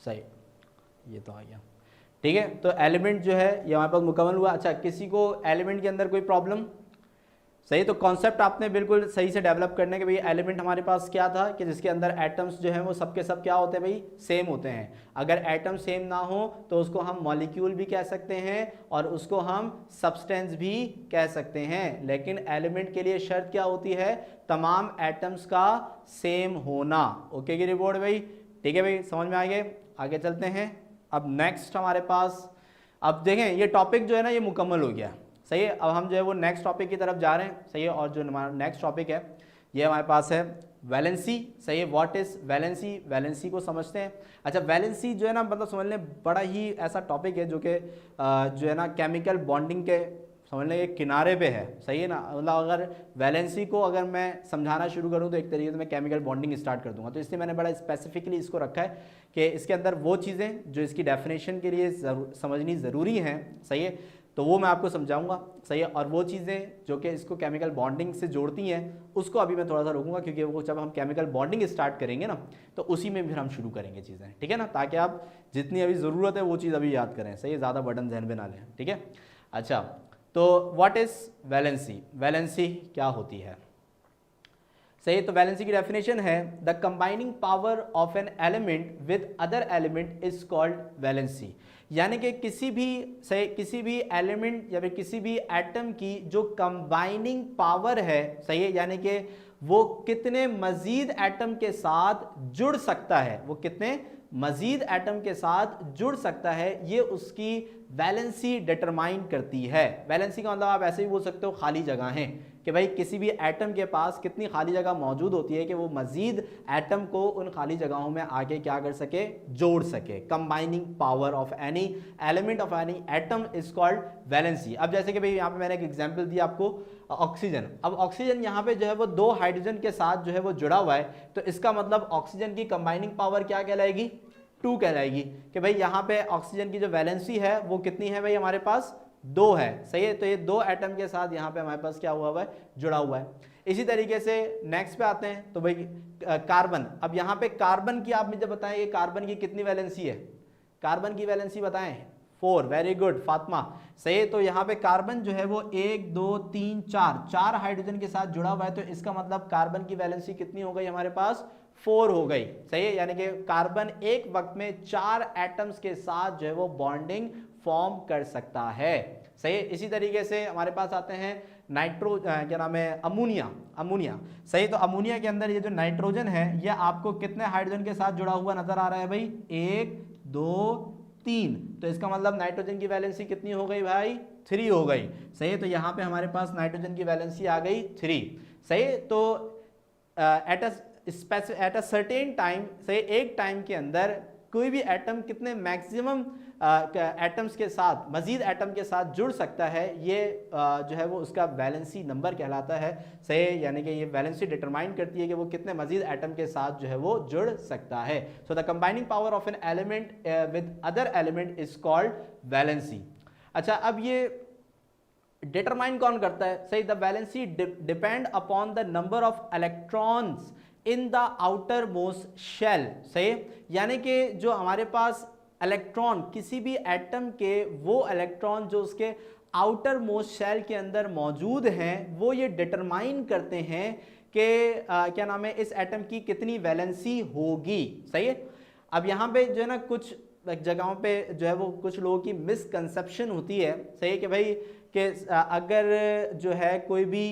सही, ये तो आ गया। ठीक है, तो एलिमेंट जो है ये हमारे पास मुकम्मल हुआ। अच्छा, किसी को एलिमेंट के अंदर कोई प्रॉब्लम? सही, तो कॉन्सेप्ट आपने बिल्कुल सही से डेवलप करने के भाई एलिमेंट हमारे पास क्या था कि जिसके अंदर एटम्स जो हैं वो सबके सब क्या होते हैं भाई, सेम होते हैं। अगर एटम सेम ना हो तो उसको हम मॉलिक्यूल भी कह सकते हैं और उसको हम सब्सटेंस भी कह सकते हैं। लेकिन एलिमेंट के लिए शर्त क्या होती है, तमाम एटम्स का सेम होना। ओके की रिपोर्ट भाई? ठीक है भाई, समझ में आ गए? आगे चलते हैं। अब नेक्स्ट हमारे पास, अब देखें ये टॉपिक जो है ना ये मुकम्मल हो गया। सही है, अब हम जो है वो नेक्स्ट टॉपिक की तरफ जा रहे हैं। सही है, और जो हमारा नेक्स्ट टॉपिक है ये हमारे पास है वैलेंसी। सही है, व्हाट इज वैलेंसी? वैलेंसी को समझते हैं। अच्छा, वैलेंसी जो है ना मतलब समझ लें बड़ा ही ऐसा टॉपिक है जो कि जो है ना केमिकल बॉन्डिंग के समझ लें एक किनारे पे है। सही है ना, मतलब अगर वैलेंसी को अगर मैं समझाना शुरू करूं तो एक तरीके से मैं केमिकल बॉन्डिंग स्टार्ट कर दूंगा। तो इसलिए मैंने बड़ा स्पेसिफिकली इसको रखा है कि इसके अंदर वो चीज़ें जो इसकी डेफिनेशन के लिए समझनी ज़रूरी हैं, सही है, तो वो मैं आपको समझाऊंगा। सही है, और वो चीज़ें जो कि इसको केमिकल बॉन्डिंग से जोड़ती हैं उसको अभी मैं थोड़ा सा रोकूंगा, क्योंकि वो जब हम केमिकल बॉन्डिंग स्टार्ट करेंगे ना तो उसी में फिर हम शुरू करेंगे चीज़ें। ठीक है ना, ताकि आप जितनी अभी ज़रूरत है वो चीज़ अभी याद करें। सही है, ज़्यादा बर्डन जहन में ना लें। ठीक है, अच्छा, तो व्हाट इज़ वैलेंसी? वैलेंसी क्या होती है? सही, तो वैलेंसी की डेफिनेशन है the combining power of an element with other element is called valency. यानी कि किसी भी एलिमेंट या फिर किसी भी एटम की जो कंबाइनिंग पावर है, सही है, यानी कि वो कितने मजीद एटम के साथ जुड़ सकता है, वो कितने मजीद एटम के साथ जुड़ सकता है, ये उसकी वैलेंसी डिटरमाइन करती है। वैलेंसी का मतलब आप ऐसे ही बोल सकते हो खाली जगह है, कि भाई किसी भी एटम के पास कितनी खाली जगह मौजूद होती है कि वो मजीद एटम को उन खाली जगहों में आके क्या कर सके, जोड़ सके। Combining power of any element of any atom is called valency. अब जैसे कि भाई यहाँ पे मैंने एक एग्जांपल दिया आपको, ऑक्सीजन। अब ऑक्सीजन यहाँ पे जो है वो 2 हाइड्रोजन के साथ जो है वो जुड़ा हुआ है, तो इसका मतलब ऑक्सीजन की कंबाइनिंग पावर क्या कहलाएगी, 2 कहलाएगी। कि भाई यहाँ पे ऑक्सीजन की जो वैलेंसी है वो कितनी है भाई, हमारे पास 2 है। सही है, तो ये 2 एटम के साथ यहाँ पे हमारे पास क्या हुआ है, जुड़ा हुआ है। इसी तरीके से नेक्स्ट पे आते हैं, तो भाई कार्बन। अब यहाँ पे कार्बन की आप मुझे बताएं ये कार्बन की कितनी वैलेंसी है, कार्बन की वैलेंसी बताएं। 4, वेरी गुड फातिमा। सही है, तो यहाँ पे कार्बन जो है वो 1 2 3 4 हाइड्रोजन के साथ जुड़ा हुआ है, तो इसका मतलब कार्बन की वैलेंसी कितनी हो गई हमारे पास, 4 हो गई। सही है, यानी कि कार्बन एक वक्त में 4 एटम्स के साथ जो है वो बॉन्डिंग फॉर्म कर सकता है। सही है, इसी तरीके से हमारे पास आते हैं क्या नाम है, अमोनिया। अमोनिया, सही, तो अमोनिया के अंदर ये जो नाइट्रोजन है ये आपको कितने हाइड्रोजन के साथ जुड़ा हुआ नजर आ रहा है भाई, 1 2 3, तो इसका मतलब नाइट्रोजन की वैलेंसी कितनी हो गई भाई, 3 हो गई। सही है, तो यहाँ पे हमारे पास नाइट्रोजन की वैलेंसी आ गई 3। सही, तो एट अ सर्टेन टाइम, सही, एक टाइम के अंदर कोई भी एटम कितने मैक्सिमम एटम्स के साथ, मजीद एटम के साथ जुड़ सकता है, ये जो है वो उसका वैलेंसी नंबर कहलाता है। सही, यानी कि ये वैलेंसी डिटरमाइन करती है कि वो कितने मजीद एटम के साथ जो है वो जुड़ सकता है। So the combining power of an element with other element is called valency. अच्छा, अब ये डिटरमाइन कौन करता है? सही, the valency depend upon the number of electrons in the outermost shell. सही, यानी कि जो हमारे पास इलेक्ट्रॉन, किसी भी एटम के वो इलेक्ट्रॉन जो उसके आउटर मोस्ट शेल के अंदर मौजूद हैं, वो ये डिटरमाइन करते हैं कि क्या नाम है, इस एटम की कितनी वैलेंसी होगी। सही है, अब यहाँ पे जो है ना कुछ जगहों पे जो है वो कुछ लोगों की मिसकंसेप्शन होती है। सही कि भाई कि अगर जो है कोई भी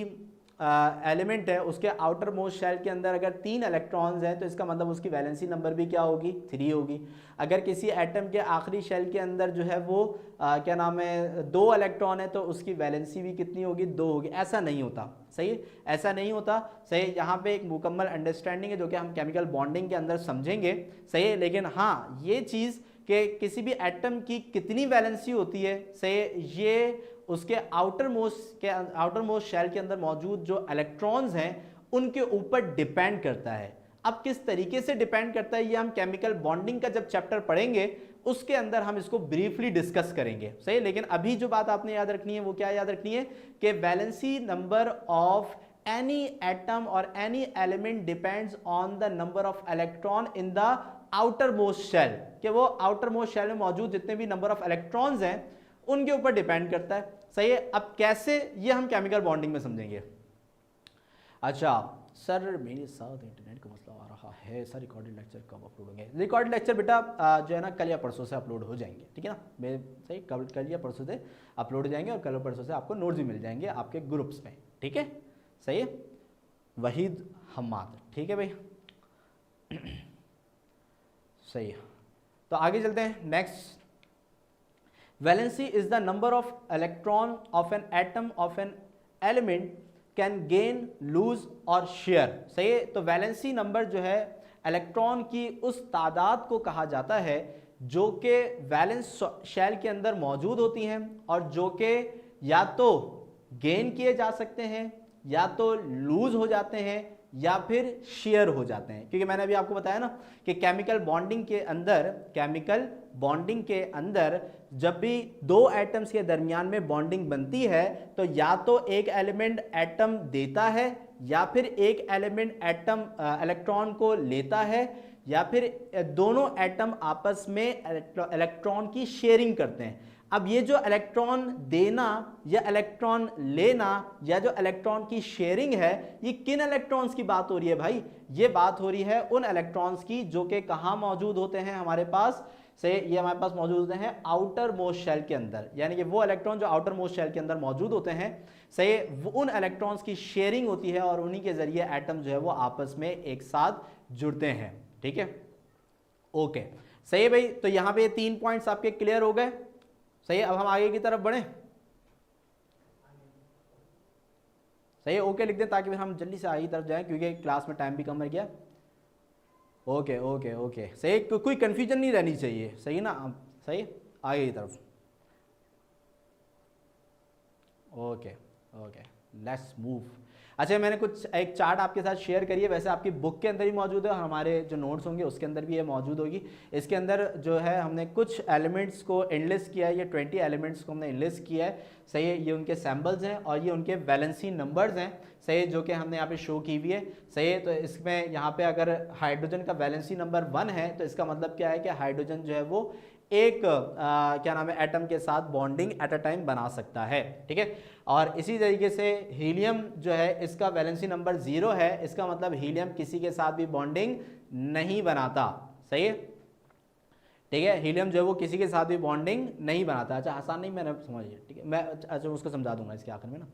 एलिमेंट है उसके आउटर मोस्ट शेल के अंदर अगर 3 इलेक्ट्रॉन्स हैं तो इसका मतलब उसकी वैलेंसी नंबर भी क्या होगी, 3 होगी। अगर किसी एटम के आखिरी शेल के अंदर जो है वो क्या नाम है 2 इलेक्ट्रॉन है तो उसकी वैलेंसी भी कितनी होगी, 2 होगी। ऐसा नहीं होता। सही है, ऐसा नहीं होता। सही, यहाँ पे एक मुकम्मल अंडरस्टैंडिंग है जो कि हम केमिकल बॉन्डिंग के अंदर समझेंगे। सही है, लेकिन हाँ ये चीज़ कि किसी भी एटम की कितनी वैलेंसी होती है, सही, ये उसके आउटर मोस्ट शेल के अंदर मौजूद जो इलेक्ट्रॉन्स हैं उनके ऊपर डिपेंड करता है। अब किस तरीके से डिपेंड करता है ये हम केमिकल बॉन्डिंग का जब चैप्टर पढ़ेंगे उसके अंदर हम इसको ब्रीफली डिस्कस करेंगे। सही, लेकिन अभी जो बात आपने याद रखनी है वो क्या याद रखनी है कि valency number of any atom or any element depends on the number of electron in the outermost shell, कि वो आउटर मोस्ट शेल में मौजूद जितने भी नंबर ऑफ इलेक्ट्रॉन्स हैं उनके ऊपर डिपेंड करता है। सही है, अब कैसे ये हम केमिकल बॉन्डिंग में समझेंगे। अच्छा सर मेरे साथ इंटरनेट का मसला आ रहा है सर, रिकॉर्डेड लेक्चर कब अपलोड होंगे? रिकॉर्डेड लेक्चर बेटा जो है ना कल या परसों से अपलोड हो जाएंगे, ठीक है ना, मैं सही कल या परसों से अपलोड हो जाएंगे और कल परसों से आपको नोट्स भी मिल जाएंगे आपके ग्रुप्स में, ठीक है। सही है, वहीद हम्माद, ठीक है भाई। सही है, तो आगे चलते हैं next. Valency is the number of electron of an atom of an element can gain, lose और शेयर। सही है, तो वैलेंसी नंबर जो है इलेक्ट्रॉन की उस तादाद को कहा जाता है जो कि वैलेंस शेल के अंदर मौजूद होती हैं और जो कि या तो गेन किए जा सकते हैं या तो लूज हो जाते हैं या फिर शेयर हो जाते हैं। क्योंकि मैंने अभी आपको बताया ना कि केमिकल बॉन्डिंग के अंदर जब भी दो एटम्स के दरमियान में बॉन्डिंग बनती है तो या तो एक एलिमेंट एटम देता है या फिर एक एलिमेंट एटम इलेक्ट्रॉन को लेता है या फिर दोनों एटम आपस में इलेक्ट्रॉन की शेयरिंग करते हैं। अब ये जो इलेक्ट्रॉन देना या इलेक्ट्रॉन लेना या जो इलेक्ट्रॉन की शेयरिंग है, ये किन इलेक्ट्रॉन्स की बात हो रही है भाई? ये बात हो रही है उन इलेक्ट्रॉन्स की जो कि कहाँ मौजूद होते हैं हमारे पास से, ये हमारे पास मौजूद होते हैं आउटर मोस्ट शेल के अंदर, यानी कि वो इलेक्ट्रॉन जो आउटर मोस्ट शेल के अंदर मौजूद होते हैं, सही, उन इलेक्ट्रॉन्स की शेयरिंग होती है और उन्हीं के जरिए एटम जो है वो आपस में एक साथ जुड़ते हैं, ठीक है। ओके, सही है भाई, तो यहाँ पे 3 पॉइंट्स आपके क्लियर हो गए। सही है, अब हम आगे की तरफ बढ़े। सही है, ओके लिख दें ताकि फिर हम जल्दी से आगे की तरफ जाएं क्योंकि क्लास में टाइम भी कम रह गया। ओके ओके ओके, सही, कोई कंफ्यूजन नहीं रहनी चाहिए, सही ना। सही, आगे की तरफ। Okay okay, let's move. अच्छा, मैंने कुछ एक चार्ट आपके साथ शेयर करी है, वैसे आपकी बुक के अंदर ही मौजूद है और हमारे जो नोट्स होंगे उसके अंदर भी ये मौजूद होगी। इसके अंदर जो है हमने कुछ एलिमेंट्स को इनलिस्ट किया है, ये 20 एलिमेंट्स को हमने इनलिस्ट किया है। सही है, ये उनके सैम्पल्स हैं और ये उनके वैलेंसी नंबर्स हैं, सही है, जो कि हमने यहाँ पे शो की हुई है। सही है, तो इसमें यहाँ पे अगर हाइड्रोजन का वैलेंसी नंबर 1 है तो इसका मतलब क्या है कि हाइड्रोजन जो है वो एक क्या नाम है एटम के साथ बॉन्डिंग एट अ टाइम बना सकता है, ठीक है। और इसी तरीके से हीलियम जो है इसका वैलेंसी नंबर 0 है, इसका मतलब हीलियम किसी के साथ भी बॉन्डिंग नहीं बनाता। सही है, ठीक है, हीलियम जो है वो किसी के साथ भी बॉन्डिंग नहीं बनाता। अच्छा, आसान नहीं, मैंने समझिए, ठीक है, मैं अच्छा उसको समझा दूंगा इसके आखिर में ना,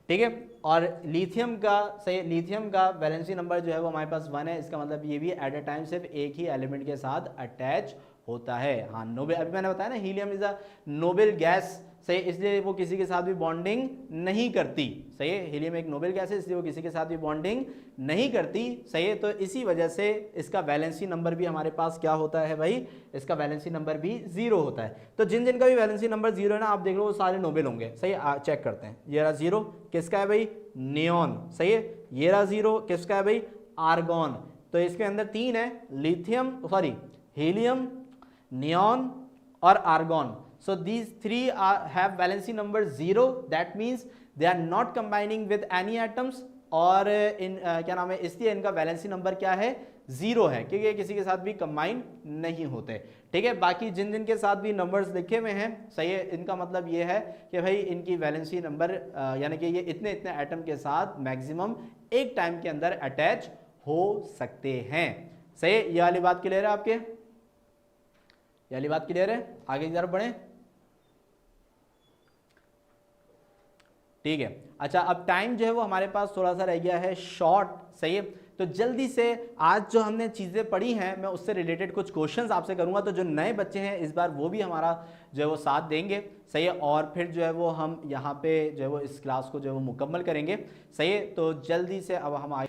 ठीक है। और लिथियम का, सही, लिथियम का वैलेंसी नंबर जो है वो हमारे पास 1 है, इसका मतलब ये भी एट अ टाइम सिर्फ एक ही एलिमेंट के साथ अटैच होता है। हाँ, नोबेल, अभी मैंने बताया ना helium is a noble gas, सही, इसलिए वो किसी के साथ भी बॉन्डिंग नहीं करती। सही है, हीलियम एक नोबेल गैस है इसलिए वो किसी के साथ भी बॉन्डिंग नहीं करती। सही है, तो इसी वजह से इसका वैलेंसी नंबर भी हमारे पास क्या होता है भाई, इसका वैलेंसी नंबर भी 0 होता है। तो जिन जिन का भी वैलेंसी नंबर 0 है ना, आप देख लो वो सारे नोबेल होंगे। सही, चेक करते हैं। ये रहा 0, किसका है भाई? नियॉन। सही है, ये रहा 0, किसका है भाई? आर्गॉन। तो इसके अंदर 3 है, लिथियम, सॉरी, हीलियम, नियॉन और argon. So these three have valency number 0. That means they are not combining with any atoms और इन क्या नाम है, इसलिए इनका वैलेंसी नंबर क्या है? 0 है, क्योंकि किसी के साथ भी कंबाइन नहीं होते, ठीक है। बाकी जिन जिन के साथ भी नंबर्स लिखे हुए हैं, सही है, इनका मतलब ये है कि भाई इनकी वैलेंसी नंबर यानी कि ये इतने इतने एटम के साथ मैक्सिमम एक टाइम के अंदर अटैच हो सकते हैं। सही, ये वाली बात क्लियर है आपके? ये वाली बात क्लियर है? आगे की तरफ बढ़े, ठीक है। अच्छा, अब टाइम जो है वो हमारे पास थोड़ा सा रह गया है शॉर्ट। सही है, तो जल्दी से आज जो हमने चीज़ें पढ़ी हैं मैं उससे रिलेटेड कुछ क्वेश्चंस आपसे करूंगा, तो जो नए बच्चे हैं इस बार वो भी हमारा जो है वो साथ देंगे। सही है, और फिर जो है वो हम यहाँ पे जो है वो इस क्लास को जो है वो मुकम्मल करेंगे। सही है, तो जल्दी से अब हम आए।